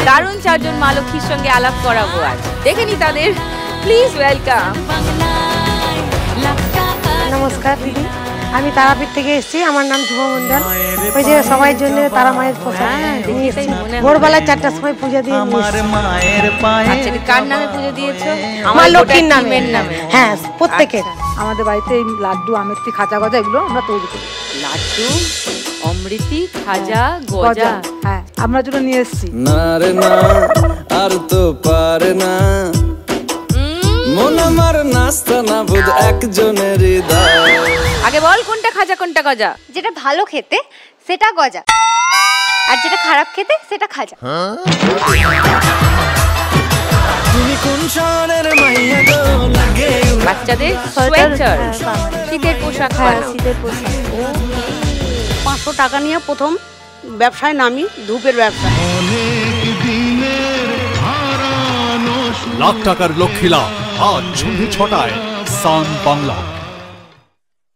দারুণ চারজন মা লক্ষ্মীর সঙ্গে আলাপ করাবো আজ। দেখে নি তাদের, প্লিজ ওয়েলকাম। নমস্কার দিদি, আমি তারাপীঠ থেকে এসেছি। আমার নাম শুভ মন্ডল। ওই যে সবাই জন্য তারা মায়ের প্রসাদ ভোরবেলা 4টার সময় পুজো দিয়ে আচ্ছা, কার নামে পুজো দিয়েছো? আমার লক্ষ্মীর নামে। হ্যাঁ, প্রত্যেকের। আমাদের বাড়িতে এই লাড্ডু, অমৃতি, খাজা গজা এগুলো আমরা তৈরি করি। লাড্ডু, অমৃতি, খাজা, গজা, হ্যাঁ আমরা দুটো নিয়ে এসেছি। না রে না, আর তো পারে না মন আমার নাস্তা না বুঝ একজনের হৃদয়। আগে বল কোনটা খাজা কোনটা গজা? যেটা ভালো খেতে সেটা গজা, আর যেটা খারাপ খেতে সেটা খাজা। তুমি কোন শহরের মাইয়া গো লাগে? বাচ্চাদের সোয়েটার, শীতের পোশাক। শীতের পোশাক। 500 টাকা নিয়ে প্রথম ব্যবসায় নামি, ধূপের ব্যবসা। লাখ টাকার লক্ষ্মী লাভ আজ সন্ধ্যে 6টায় সান বাংলা।